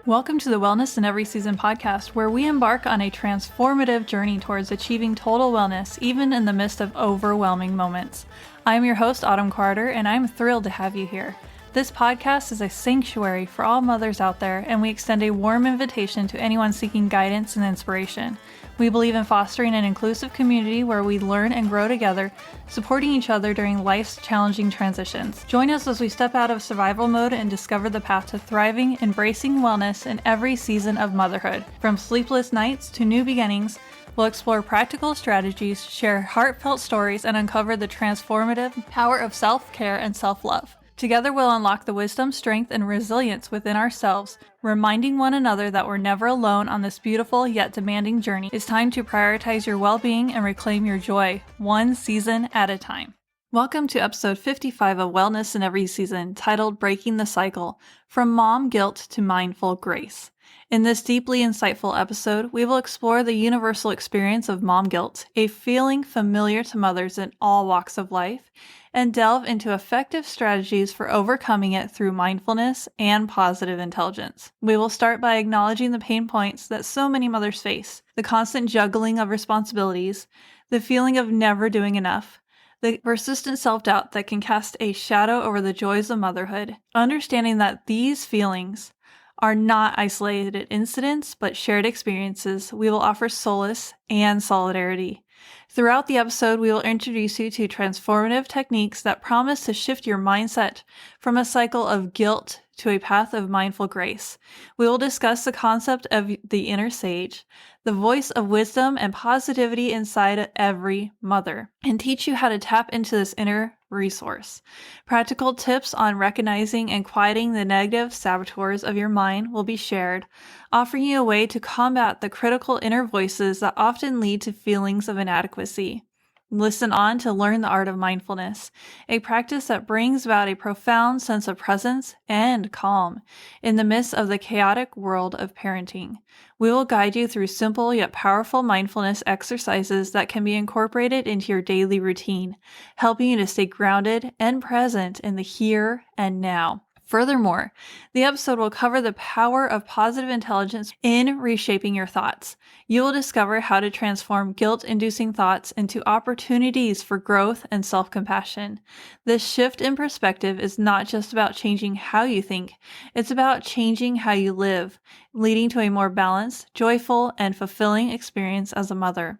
Welcome to the Wellness in Every Season podcast, where we embark on a transformative journey towards achieving total wellness, even in the midst of overwhelming moments. I'm your host, Autumn Carter, and I'm thrilled to have you here. This podcast is a sanctuary for all mothers out there, and we extend a warm invitation to anyone seeking guidance and inspiration. We believe in fostering an inclusive community where we learn and grow together, supporting each other during life's challenging transitions. Join us as we step out of survival mode and discover the path to thriving, embracing wellness in every season of motherhood. From sleepless nights to new beginnings, we'll explore practical strategies, share heartfelt stories, and uncover the transformative power of self-care and self-love. Together, we'll unlock the wisdom, strength, and resilience within ourselves, reminding one another that we're never alone on this beautiful yet demanding journey. It's time to prioritize your well-being and reclaim your joy, one season at a time. Welcome to episode 55 of Wellness in Every Season, titled Breaking the Cycle, From Mom Guilt to Mindful Grace. In this deeply insightful episode, we will explore the universal experience of mom guilt, a feeling familiar to mothers in all walks of life, and delve into effective strategies for overcoming it through mindfulness and positive intelligence. We will start by acknowledging the pain points that so many mothers face, the constant juggling of responsibilities, the feeling of never doing enough, the persistent self-doubt that can cast a shadow over the joys of motherhood. Understanding that these feelings are not isolated incidents, but shared experiences, we will offer solace and solidarity. Throughout the episode, we will introduce you to transformative techniques that promise to shift your mindset from a cycle of guilt to a path of mindful grace. We will discuss the concept of the inner sage, the voice of wisdom and positivity inside every mother, and teach you how to tap into this inner resource. Practical tips on recognizing and quieting the negative saboteurs of your mind will be shared, offering you a way to combat the critical inner voices that often lead to feelings of inadequacy. Listen on to learn the art of mindfulness, a practice that brings about a profound sense of presence and calm in the midst of the chaotic world of parenting. We will guide you through simple yet powerful mindfulness exercises that can be incorporated into your daily routine, helping you to stay grounded and present in the here and now. Furthermore, the episode will cover the power of positive intelligence in reshaping your thoughts. You will discover how to transform guilt-inducing thoughts into opportunities for growth and self-compassion. This shift in perspective is not just about changing how you think, it's about changing how you live, leading to a more balanced, joyful, and fulfilling experience as a mother.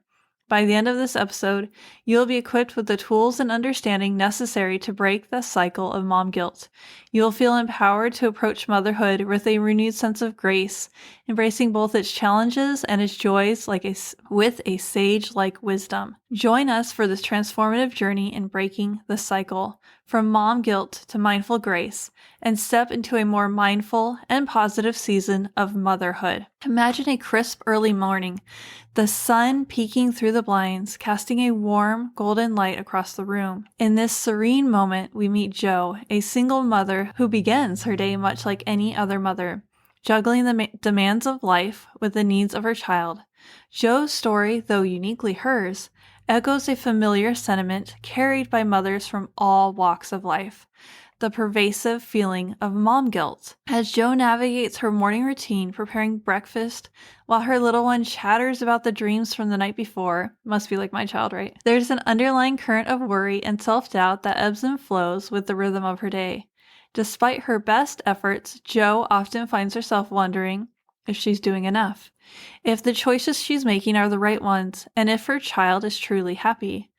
By the end of this episode, you will be equipped with the tools and understanding necessary to break the cycle of mom guilt. You will feel empowered to approach motherhood with a renewed sense of grace, embracing both its challenges and its joys with a sage-like wisdom. Join us for this transformative journey in breaking the cycle from mom guilt to mindful grace, and step into a more mindful and positive season of motherhood. Imagine a crisp early morning, the sun peeking through the blinds, casting a warm, golden light across the room. In this serene moment, we meet Jo, a single mother who begins her day much like any other mother, juggling the demands of life with the needs of her child. Jo's story, though uniquely hers, echoes a familiar sentiment carried by mothers from all walks of life, the pervasive feeling of mom guilt. As Jo navigates her morning routine, preparing breakfast while her little one chatters about the dreams from the night before, must be like my child, right? There's an underlying current of worry and self-doubt that ebbs and flows with the rhythm of her day. Despite her best efforts, Jo often finds herself wondering if she's doing enough, if the choices she's making are the right ones, and if her child is truly happy.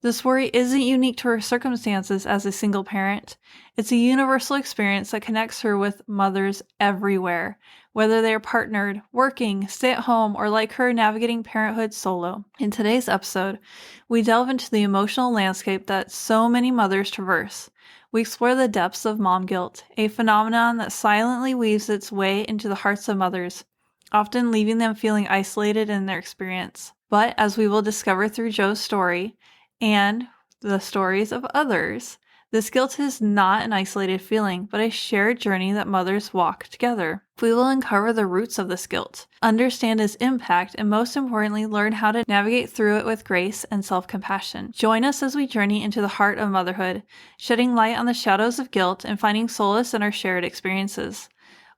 This worry isn't unique to her circumstances as a single parent. It's a universal experience that connects her with mothers everywhere, whether they are partnered, working, stay at home, or like her, navigating parenthood solo. In today's episode, we delve into the emotional landscape that so many mothers traverse. We explore the depths of mom guilt, a phenomenon that silently weaves its way into the hearts of mothers, often leaving them feeling isolated in their experience. But as we will discover through Jo's story, and the stories of others, this guilt is not an isolated feeling, but a shared journey that mothers walk together. We will uncover the roots of this guilt, understand its impact, and most importantly, learn how to navigate through it with grace and self-compassion. Join us as we journey into the heart of motherhood, shedding light on the shadows of guilt and finding solace in our shared experiences.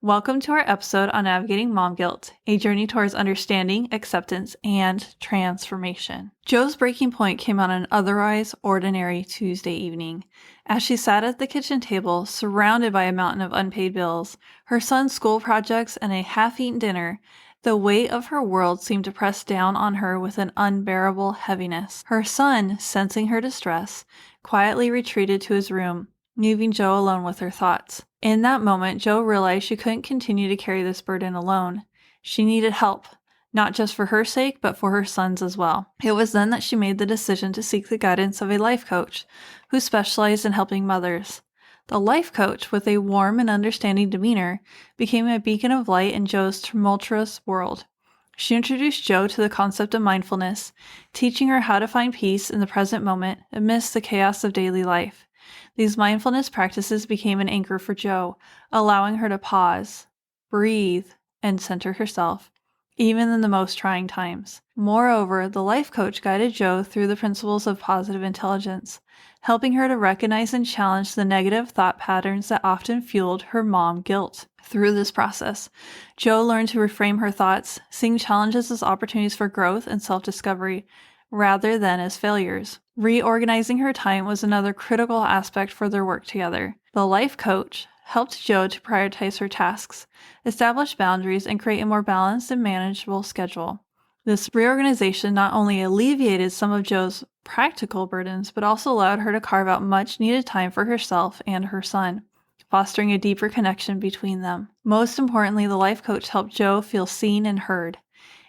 Welcome to our episode on navigating mom guilt, a journey towards understanding, acceptance, and transformation. Jo's breaking point came on an otherwise ordinary Tuesday evening. As she sat at the kitchen table, surrounded by a mountain of unpaid bills, her son's school projects, and a half-eaten dinner, the weight of her world seemed to press down on her with an unbearable heaviness. Her son, sensing her distress, quietly retreated to his room, leaving Jo alone with her thoughts. In that moment, Jo realized she couldn't continue to carry this burden alone. She needed help, not just for her sake, but for her son's as well. It was then that she made the decision to seek the guidance of a life coach who specialized in helping mothers. The life coach, with a warm and understanding demeanor, became a beacon of light in Jo's tumultuous world. She introduced Jo to the concept of mindfulness, teaching her how to find peace in the present moment amidst the chaos of daily life. These mindfulness practices became an anchor for Jo, allowing her to pause, breathe, and center herself, even in the most trying times. Moreover, the life coach guided Jo through the principles of positive intelligence, helping her to recognize and challenge the negative thought patterns that often fueled her mom guilt. Through this process, Jo learned to reframe her thoughts, seeing challenges as opportunities for growth and self-discovery, rather than as failures. Reorganizing her time was another critical aspect for their work together. The life coach helped Jo to prioritize her tasks, establish boundaries, and create a more balanced and manageable schedule. This reorganization not only alleviated some of Jo's practical burdens, but also allowed her to carve out much-needed time for herself and her son, fostering a deeper connection between them. Most importantly, the life coach helped Jo feel seen and heard.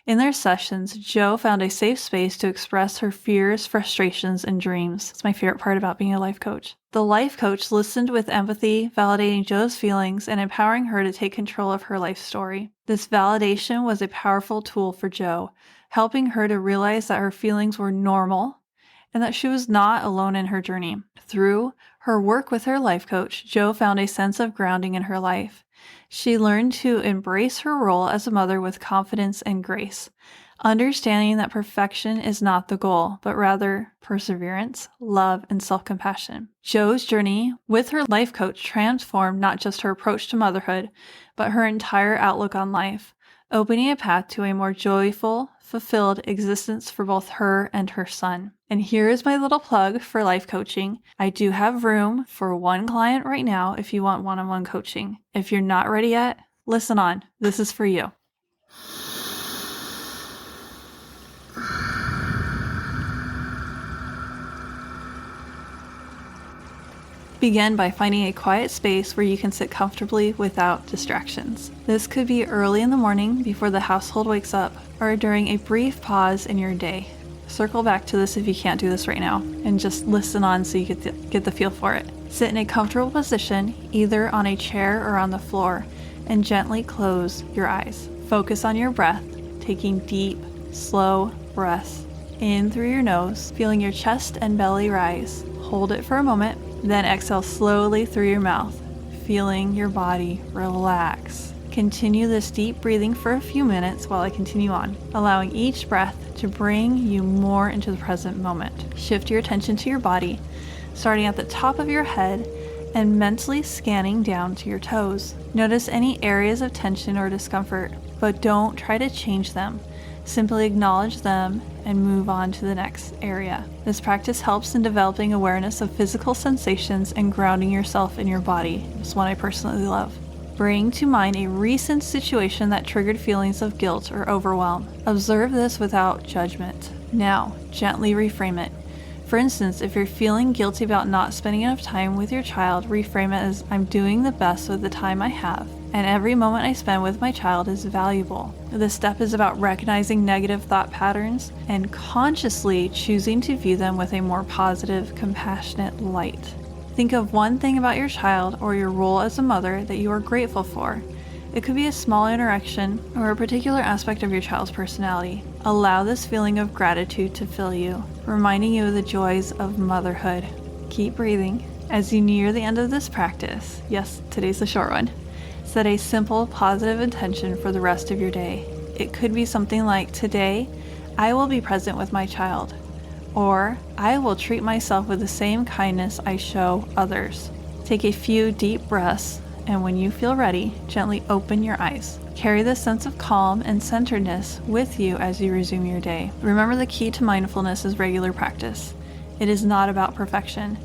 In their sessions, Jo found a safe space to express her fears, frustrations, and dreams. It's my favorite part about being a life coach. The life coach listened with empathy, validating Jo's feelings and empowering her to take control of her life story. This validation was a powerful tool for Jo, helping her to realize that her feelings were normal and that she was not alone in her journey. Through her work with her life coach, Jo found a sense of grounding in her life. She learned to embrace her role as a mother with confidence and grace, understanding that perfection is not the goal, but rather perseverance, love, and self-compassion. Jo's journey with her life coach transformed not just her approach to motherhood, but her entire outlook on life, opening a path to a more joyful, fulfilled existence for both her and her son. And here is my little plug for life coaching. I do have room for one client right now if you want one-on-one coaching. If you're not ready yet, listen on. This is for you. Begin by finding a quiet space where you can sit comfortably without distractions. This could be early in the morning before the household wakes up, or during a brief pause in your day. Circle back to this if you can't do this right now, and just listen on so you get the feel for it. Sit in a comfortable position, either on a chair or on the floor, and gently close your eyes. Focus on your breath, taking deep, slow breaths in through your nose, feeling your chest and belly rise. Hold it for a moment, then exhale slowly through your mouth, feeling your body relax. Continue this deep breathing for a few minutes while I continue on, allowing each breath to bring you more into the present moment. Shift your attention to your body, starting at the top of your head and mentally scanning down to your toes. Notice any areas of tension or discomfort, but don't try to change them. Simply acknowledge them and move on to the next area. This practice helps in developing awareness of physical sensations and grounding yourself in your body. It's one I personally love. Bring to mind a recent situation that triggered feelings of guilt or overwhelm. Observe this without judgment. Now, gently reframe it. For instance, if you're feeling guilty about not spending enough time with your child, reframe it as, I'm doing the best with the time I have, and every moment I spend with my child is valuable. This step is about recognizing negative thought patterns and consciously choosing to view them with a more positive, compassionate light. Think of one thing about your child or your role as a mother that you are grateful for. It could be a small interaction or a particular aspect of your child's personality. Allow this feeling of gratitude to fill you, reminding you of the joys of motherhood. Keep breathing. As you near the end of this practice, yes, today's the short one, set a simple positive intention for the rest of your day. It could be something like, today, I will be present with my child. Or, I will treat myself with the same kindness I show others. Take a few deep breaths and when you feel ready, gently open your eyes. Carry this sense of calm and centeredness with you as you resume your day. Remember, the key to mindfulness is regular practice. It is not about perfection,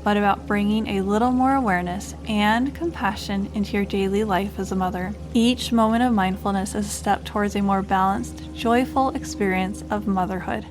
but about bringing a little more awareness and compassion into your daily life as a mother. Each moment of mindfulness is a step towards a more balanced, joyful experience of motherhood.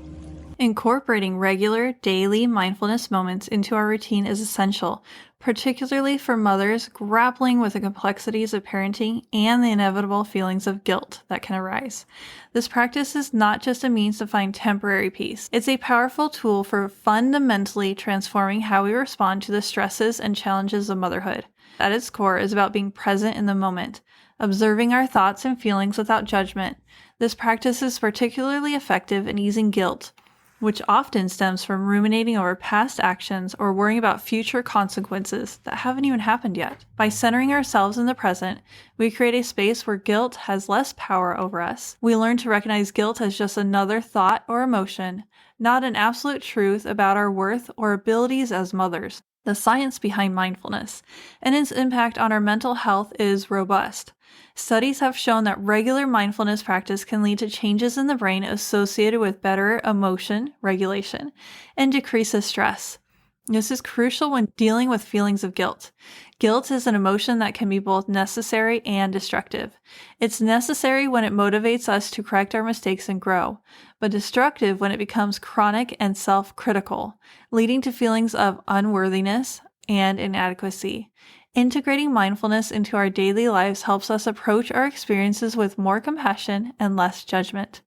Incorporating regular, daily mindfulness moments into our routine is essential, particularly for mothers grappling with the complexities of parenting and the inevitable feelings of guilt that can arise. This practice is not just a means to find temporary peace. It's a powerful tool for fundamentally transforming how we respond to the stresses and challenges of motherhood. At its core is about being present in the moment, observing our thoughts and feelings without judgment. This practice is particularly effective in easing guilt, which often stems from ruminating over past actions or worrying about future consequences that haven't even happened yet. By centering ourselves in the present, we create a space where guilt has less power over us. We learn to recognize guilt as just another thought or emotion, not an absolute truth about our worth or abilities as mothers. The science behind mindfulness and its impact on our mental health is robust. Studies have shown that regular mindfulness practice can lead to changes in the brain associated with better emotion regulation and decreases stress. This is crucial when dealing with feelings of guilt. Guilt is an emotion that can be both necessary and destructive. It's necessary when it motivates us to correct our mistakes and grow, but destructive when it becomes chronic and self-critical, leading to feelings of unworthiness and inadequacy. Integrating mindfulness into our daily lives helps us approach our experiences with more compassion and less judgment.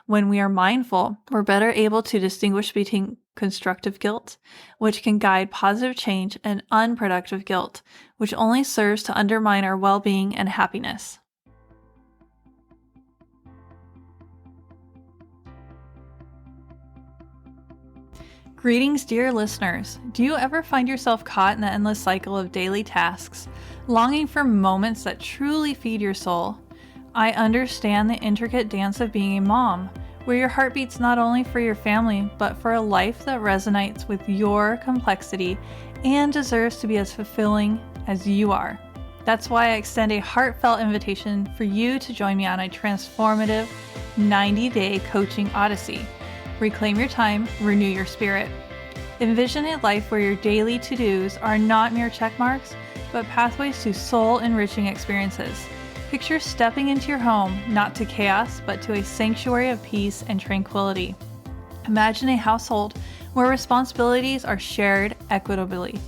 When we are mindful, we're better able to distinguish between constructive guilt, which can guide positive change, and unproductive guilt, which only serves to undermine our well-being and happiness. Greetings, dear listeners. Do you ever find yourself caught in the endless cycle of daily tasks, longing for moments that truly feed your soul? I understand the intricate dance of being a mom, where your heart beats not only for your family, but for a life that resonates with your complexity and deserves to be as fulfilling as you are. That's why I extend a heartfelt invitation for you to join me on a transformative 90-day coaching odyssey. Reclaim your time, renew your spirit. Envision a life where your daily to-dos are not mere check marks, but pathways to soul-enriching experiences. Picture stepping into your home, not to chaos, but to a sanctuary of peace and tranquility. Imagine a household where responsibilities are shared equitably,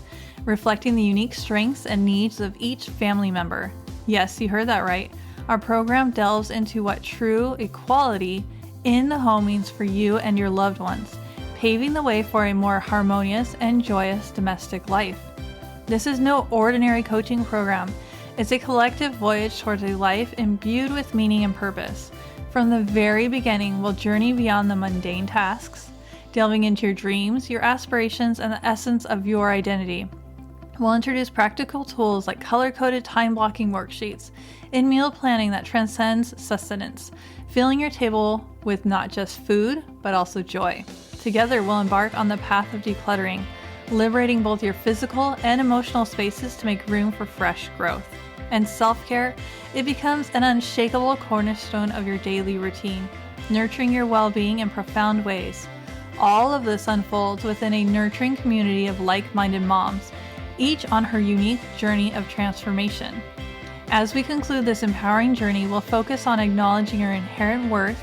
reflecting the unique strengths and needs of each family member. Yes, you heard that right. Our program delves into what true equality in the home means for you and your loved ones, paving the way for a more harmonious and joyous domestic life. This is no ordinary coaching program. It's a collective voyage towards a life imbued with meaning and purpose. From the very beginning, we'll journey beyond the mundane tasks, delving into your dreams, your aspirations, and the essence of your identity. We'll introduce practical tools like color-coded time-blocking worksheets and meal planning that transcends sustenance, filling your table with not just food, but also joy. Together, we'll embark on the path of decluttering, liberating both your physical and emotional spaces to make room for fresh growth. And self-care, it becomes an unshakable cornerstone of your daily routine, nurturing your well-being in profound ways. All of this unfolds within a nurturing community of like-minded moms, each on her unique journey of transformation. As we conclude this empowering journey, we'll focus on acknowledging your inherent worth,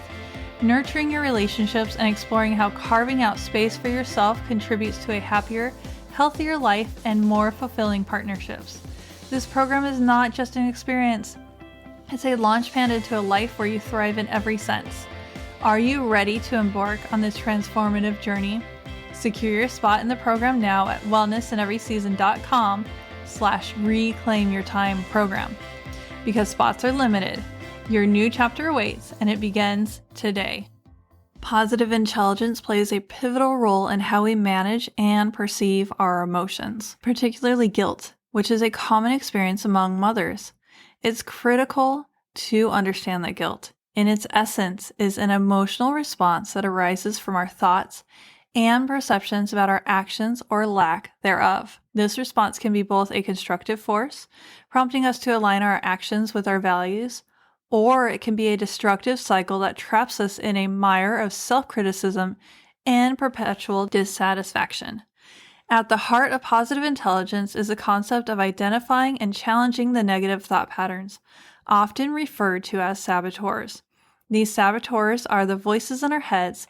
nurturing your relationships, and exploring how carving out space for yourself contributes to a happier, healthier life and more fulfilling partnerships. This program is not just an experience. It's a launchpad into a life where you thrive in every sense. Are you ready to embark on this transformative journey? Secure your spot in the program now at wellnessinEverySeason.com/reclaimyourtimeprogram. Because spots are limited, your new chapter awaits, and it begins today. Positive intelligence plays a pivotal role in how we manage and perceive our emotions, particularly guilt, which is a common experience among mothers. It's critical to understand that guilt, in its essence, is an emotional response that arises from our thoughts and perceptions about our actions or lack thereof. This response can be both a constructive force, prompting us to align our actions with our values, or it can be a destructive cycle that traps us in a mire of self-criticism and perpetual dissatisfaction. At the heart of positive intelligence is the concept of identifying and challenging the negative thought patterns, often referred to as saboteurs. These saboteurs are the voices in our heads.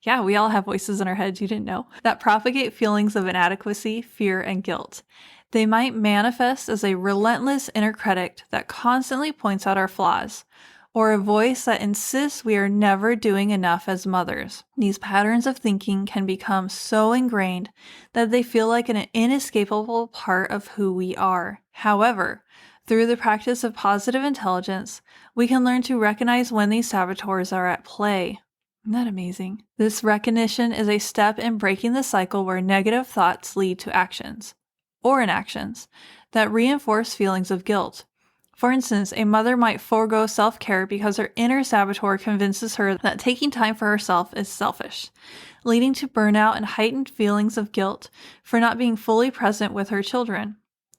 Yeah, we all have voices in our heads, you didn't know, that propagate feelings of inadequacy, fear, and guilt. They might manifest as a relentless inner critic that constantly points out our flaws, or a voice that insists we are never doing enough as mothers. These patterns of thinking can become so ingrained that they feel like an inescapable part of who we are. However, through the practice of positive intelligence, we can learn to recognize when these saboteurs are at play. Isn't that amazing? This recognition is a step in breaking the cycle where negative thoughts lead to actions, or inactions, that reinforce feelings of guilt. For instance, a mother might forego self-care because her inner saboteur convinces her that taking time for herself is selfish, leading to burnout and heightened feelings of guilt for not being fully present with her children.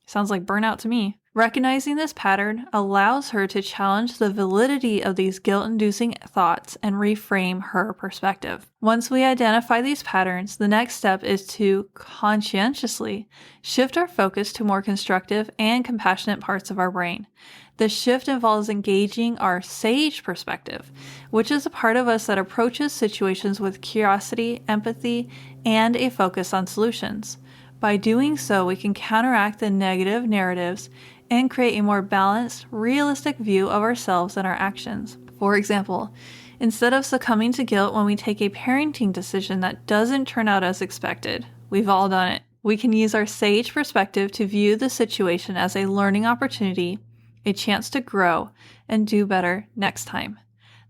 Sounds like burnout to me. Recognizing this pattern allows her to challenge the validity of these guilt-inducing thoughts and reframe her perspective. Once we identify these patterns, the next step is to conscientiously shift our focus to more constructive and compassionate parts of our brain. The shift involves engaging our sage perspective, which is a part of us that approaches situations with curiosity, empathy, and a focus on solutions. By doing so, we can counteract the negative narratives and create a more balanced, realistic view of ourselves and our actions. For example, instead of succumbing to guilt when we take a parenting decision that doesn't turn out as expected, we've all done it, we can use our sage perspective to view the situation as a learning opportunity, a chance to grow, and do better next time.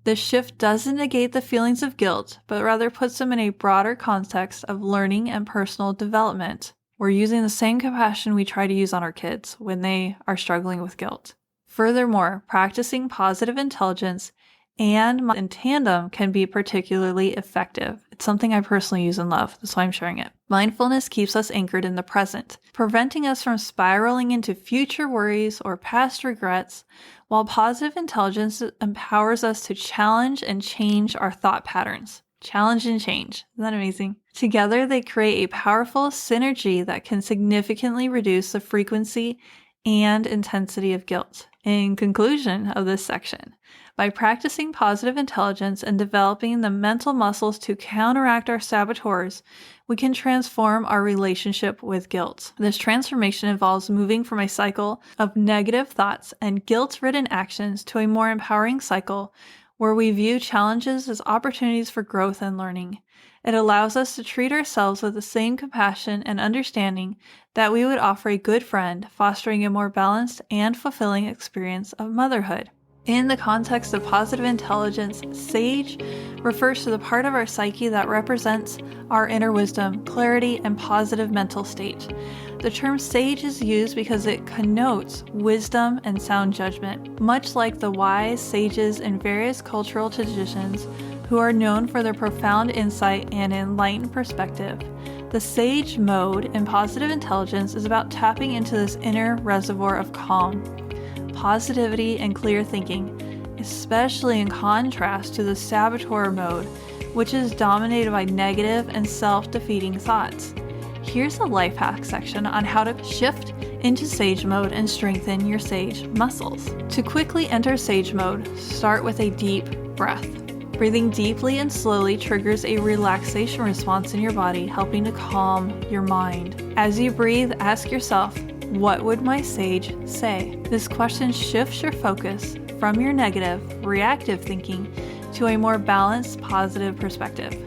This shift doesn't negate the feelings of guilt, but rather puts them in a broader context of learning and personal development. We're using the same compassion we try to use on our kids when they are struggling with guilt. Furthermore, practicing positive intelligence and in tandem can be particularly effective. It's something I personally use and love. That's why I'm sharing it. Mindfulness keeps us anchored in the present, preventing us from spiraling into future worries or past regrets, while positive intelligence empowers us to challenge and change our thought patterns. Challenge and change. Isn't that amazing? Together, they create a powerful synergy that can significantly reduce the frequency and intensity of guilt. In conclusion of this section, by practicing positive intelligence and developing the mental muscles to counteract our saboteurs, we can transform our relationship with guilt. This transformation involves moving from a cycle of negative thoughts and guilt-ridden actions to a more empowering cycle where we view challenges as opportunities for growth and learning. It allows us to treat ourselves with the same compassion and understanding that we would offer a good friend, fostering a more balanced and fulfilling experience of motherhood. In the context of positive intelligence, sage refers to the part of our psyche that represents our inner wisdom, clarity, and positive mental state. The term sage is used because it connotes wisdom and sound judgment, much like the wise sages in various cultural traditions who are known for their profound insight and enlightened perspective. The sage mode in positive intelligence is about tapping into this inner reservoir of calm, positivity, and clear thinking, especially in contrast to the saboteur mode, which is dominated by negative and self-defeating thoughts. Here's a life hack section on how to shift into sage mode and strengthen your sage muscles. To quickly enter sage mode, start with a deep breath. Breathing deeply and slowly triggers a relaxation response in your body, helping to calm your mind. As you breathe, ask yourself, what would my sage say? This question shifts your focus from your negative, reactive thinking to a more balanced, positive perspective.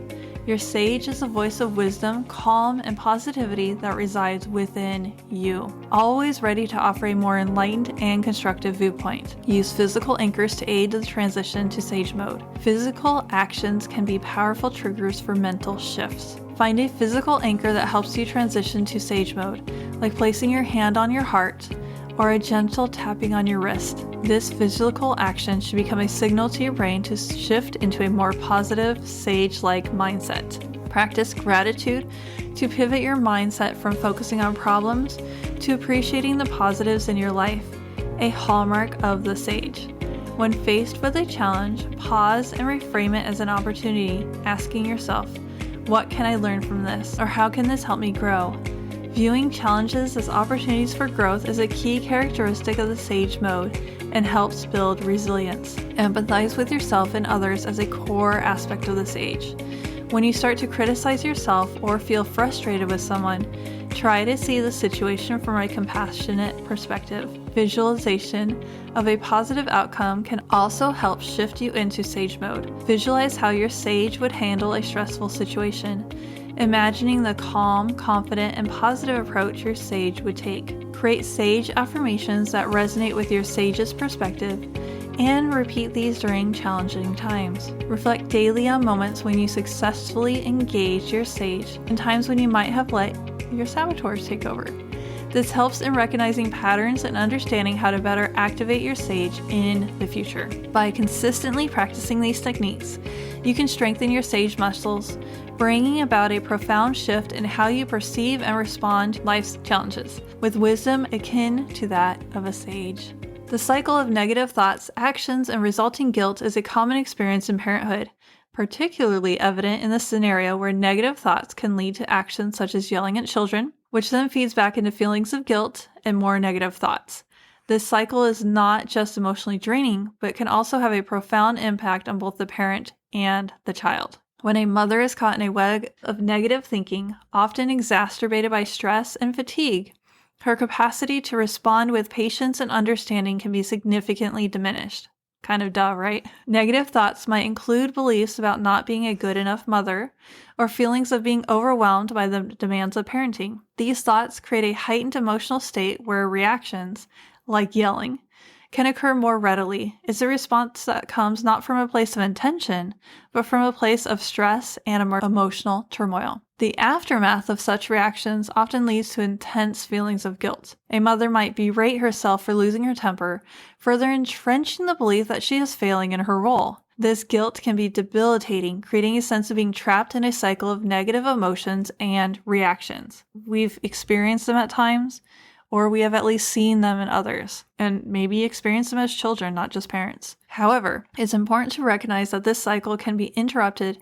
Your sage is a voice of wisdom, calm, and positivity that resides within you, always ready to offer a more enlightened and constructive viewpoint. Use physical anchors to aid the transition to sage mode. Physical actions can be powerful triggers for mental shifts. Find a physical anchor that helps you transition to sage mode, like placing your hand on your heart or a gentle tapping on your wrist. This physical action should become a signal to your brain to shift into a more positive, sage-like mindset. Practice gratitude to pivot your mindset from focusing on problems to appreciating the positives in your life, a hallmark of the sage. When faced with a challenge, pause and reframe it as an opportunity, asking yourself, what can I learn from this? Or how can this help me grow? Viewing challenges as opportunities for growth is a key characteristic of the sage mode and helps build resilience. Empathize with yourself and others as a core aspect of the sage. When you start to criticize yourself or feel frustrated with someone, try to see the situation from a compassionate perspective. Visualization of a positive outcome can also help shift you into sage mode. Visualize how your sage would handle a stressful situation, imagining the calm, confident, and positive approach your sage would take. Create sage affirmations that resonate with your sage's perspective and repeat these during challenging times. Reflect daily on moments when you successfully engaged your sage and times when you might have let your saboteurs take over. This helps in recognizing patterns and understanding how to better activate your sage in the future. By consistently practicing these techniques, you can strengthen your sage muscles, bringing about a profound shift in how you perceive and respond to life's challenges, with wisdom akin to that of a sage. The cycle of negative thoughts, actions, and resulting guilt is a common experience in parenthood, particularly evident in the scenario where negative thoughts can lead to actions such as yelling at children, which then feeds back into feelings of guilt and more negative thoughts. This cycle is not just emotionally draining, but can also have a profound impact on both the parent and the child. When a mother is caught in a web of negative thinking, often exacerbated by stress and fatigue, her capacity to respond with patience and understanding can be significantly diminished. Kind of duh, right? Negative thoughts might include beliefs about not being a good enough mother or feelings of being overwhelmed by the demands of parenting. These thoughts create a heightened emotional state where reactions, like yelling, can occur more readily. It's a response that comes not from a place of intention, but from a place of stress and emotional turmoil. The aftermath of such reactions often leads to intense feelings of guilt. A mother might berate herself for losing her temper, further entrenching the belief that she is failing in her role. This guilt can be debilitating, creating a sense of being trapped in a cycle of negative emotions and reactions. We've experienced them at times, or we have at least seen them in others, and maybe experienced them as children, not just parents. However, it's important to recognize that this cycle can be interrupted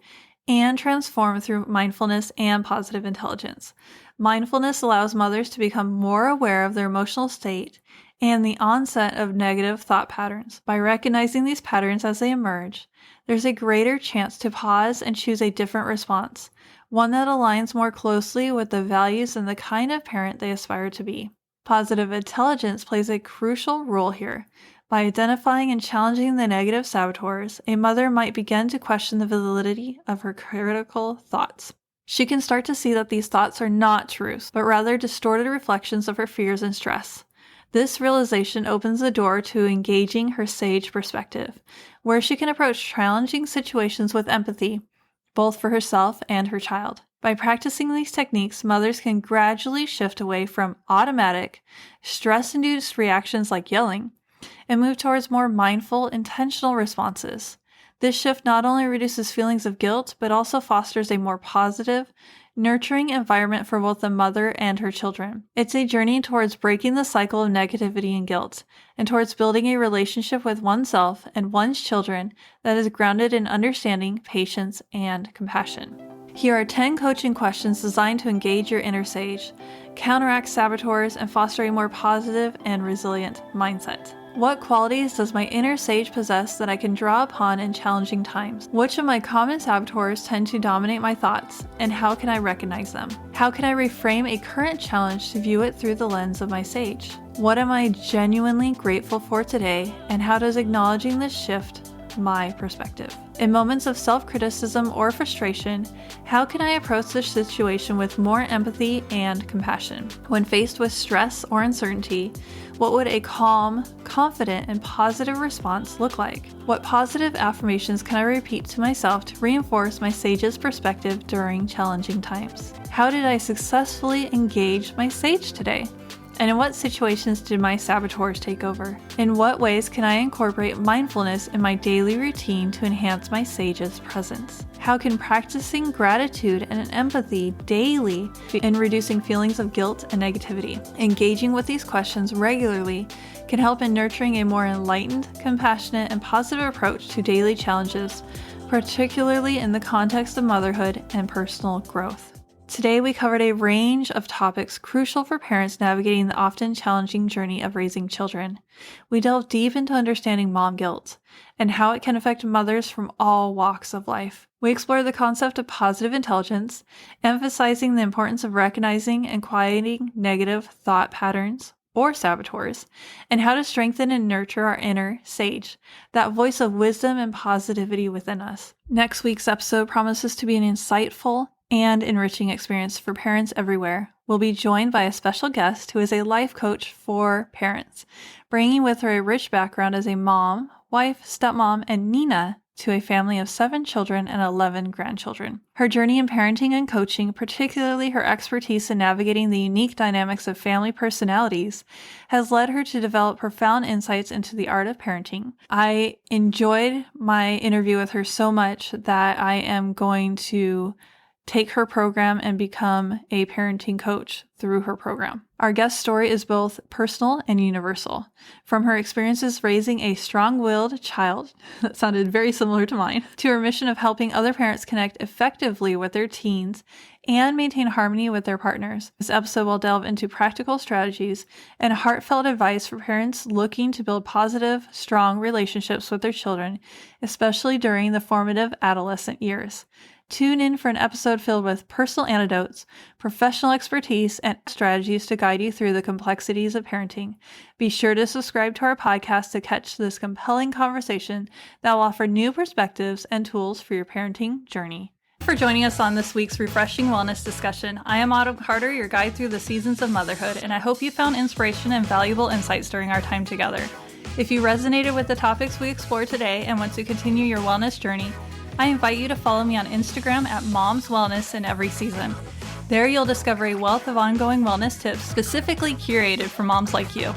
and transformed through mindfulness and positive intelligence. Mindfulness allows mothers to become more aware of their emotional state and the onset of negative thought patterns. By recognizing these patterns as they emerge, there's a greater chance to pause and choose a different response, one that aligns more closely with the values and the kind of parent they aspire to be. Positive intelligence plays a crucial role here. By identifying and challenging the negative saboteurs, a mother might begin to question the validity of her critical thoughts. She can start to see that these thoughts are not truths, but rather distorted reflections of her fears and stress. This realization opens the door to engaging her sage perspective, where she can approach challenging situations with empathy, both for herself and her child. By practicing these techniques, mothers can gradually shift away from automatic, stress-induced reactions like yelling and move towards more mindful, intentional responses. This shift not only reduces feelings of guilt, but also fosters a more positive, nurturing environment for both the mother and her children. It's a journey towards breaking the cycle of negativity and guilt, and towards building a relationship with oneself and one's children that is grounded in understanding, patience, and compassion. Here are 10 coaching questions designed to engage your inner sage, counteract saboteurs, and foster a more positive and resilient mindset. What qualities does my inner sage possess that I can draw upon in challenging times? Which of my common saboteurs tend to dominate my thoughts, and how can I recognize them? How can I reframe a current challenge to view it through the lens of my sage? What am I genuinely grateful for today, and how does acknowledging this shift my perspective? In moments of self-criticism or frustration, how can I approach this situation with more empathy and compassion? When faced with stress or uncertainty, what would a calm, confident, and positive response look like? What positive affirmations can I repeat to myself to reinforce my sage's perspective during challenging times? How did I successfully engage my sage today? And in what situations did my saboteurs take over? In what ways can I incorporate mindfulness in my daily routine to enhance my sage's presence? How can practicing gratitude and empathy daily in reducing feelings of guilt and negativity? Engaging with these questions regularly can help in nurturing a more enlightened, compassionate, and positive approach to daily challenges, particularly in the context of motherhood and personal growth. Today, we covered a range of topics crucial for parents navigating the often challenging journey of raising children. We delved deep into understanding mom guilt and how it can affect mothers from all walks of life. We explored the concept of positive intelligence, emphasizing the importance of recognizing and quieting negative thought patterns or saboteurs, and how to strengthen and nurture our inner sage, that voice of wisdom and positivity within us. Next week's episode promises to be an insightful and enriching experience for parents everywhere. We'll be joined by a special guest who is a life coach for parents, bringing with her a rich background as a mom, wife, stepmom, and Nina to a family of 7 children and 11 grandchildren. Her journey in parenting and coaching, particularly her expertise in navigating the unique dynamics of family personalities, has led her to develop profound insights into the art of parenting. I enjoyed my interview with her so much that I am going to take her program and become a parenting coach through her program. Our guest story is both personal and universal. From her experiences raising a strong-willed child, that sounded very similar to mine, to her mission of helping other parents connect effectively with their teens and maintain harmony with their partners. This episode will delve into practical strategies and heartfelt advice for parents looking to build positive, strong relationships with their children, especially during the formative adolescent years. Tune in for an episode filled with personal anecdotes, professional expertise, and strategies to guide you through the complexities of parenting. Be sure to subscribe to our podcast to catch this compelling conversation that will offer new perspectives and tools for your parenting journey. For joining us on this week's refreshing wellness discussion. I am Autumn Carter, your guide through the seasons of motherhood, and I hope you found inspiration and valuable insights during our time together. If you resonated with the topics we explored today and want to continue your wellness journey, I invite you to follow me on Instagram at Mom's Wellness in every season. There you'll discover a wealth of ongoing wellness tips specifically curated for moms like you.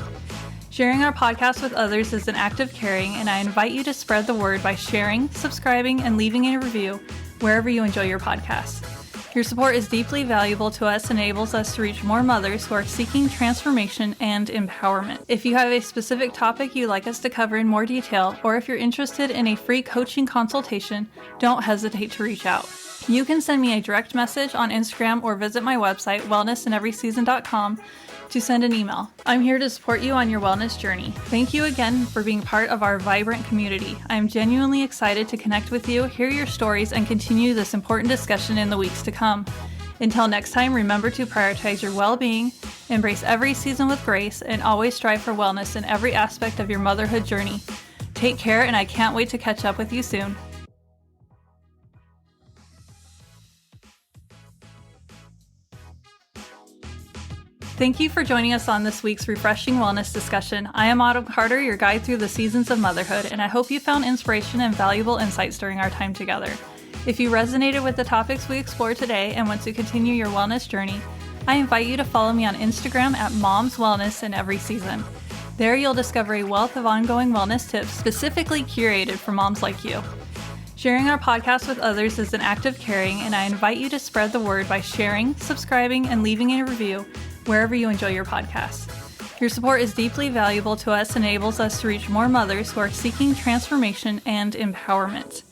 Sharing our podcast with others is an act of caring, and I invite you to spread the word by sharing, subscribing, and leaving a review wherever you enjoy your podcast. Your support is deeply valuable to us and enables us to reach more mothers who are seeking transformation and empowerment. If you have a specific topic you'd like us to cover in more detail, or if you're interested in a free coaching consultation, don't hesitate to reach out. You can send me a direct message on Instagram or visit my website, wellnessinEverySeason.com, to send an email. I'm here to support you on your wellness journey. Thank you again for being part of our vibrant community. I am genuinely excited to connect with you, hear your stories, and continue this important discussion in the weeks to come. Until next time, remember to prioritize your well-being, embrace every season with grace, and always strive for wellness in every aspect of your motherhood journey. Take care, and I can't wait to catch up with you soon. Thank you for joining us on this week's refreshing wellness discussion. I am Autumn Carter, your guide through the seasons of motherhood, and I hope you found inspiration and valuable insights during our time together. If you resonated with the topics we explored today and want to continue your wellness journey, I invite you to follow me on Instagram at Mom's Wellness in every season. There you'll discover a wealth of ongoing wellness tips specifically curated for moms like you. Sharing our podcast with others is an act of caring, and I invite you to spread the word by sharing, subscribing, and leaving a review wherever you enjoy your podcast. Your support is deeply valuable to us and enables us to reach more mothers who are seeking transformation and empowerment.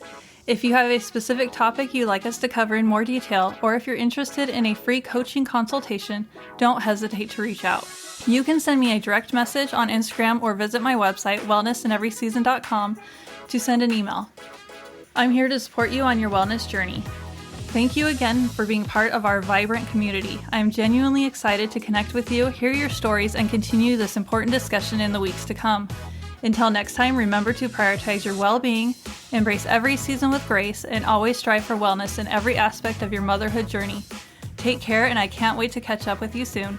If you have a specific topic you'd like us to cover in more detail, or if you're interested in a free coaching consultation, don't hesitate to reach out. You can send me a direct message on Instagram or visit my website, wellnessinEverySeason.com, to send an email. I'm here to support you on your wellness journey. Thank you again for being part of our vibrant community. I am genuinely excited to connect with you, hear your stories, and continue this important discussion in the weeks to come. Until next time, remember to prioritize your well-being, embrace every season with grace, and always strive for wellness in every aspect of your motherhood journey. Take care, and I can't wait to catch up with you soon.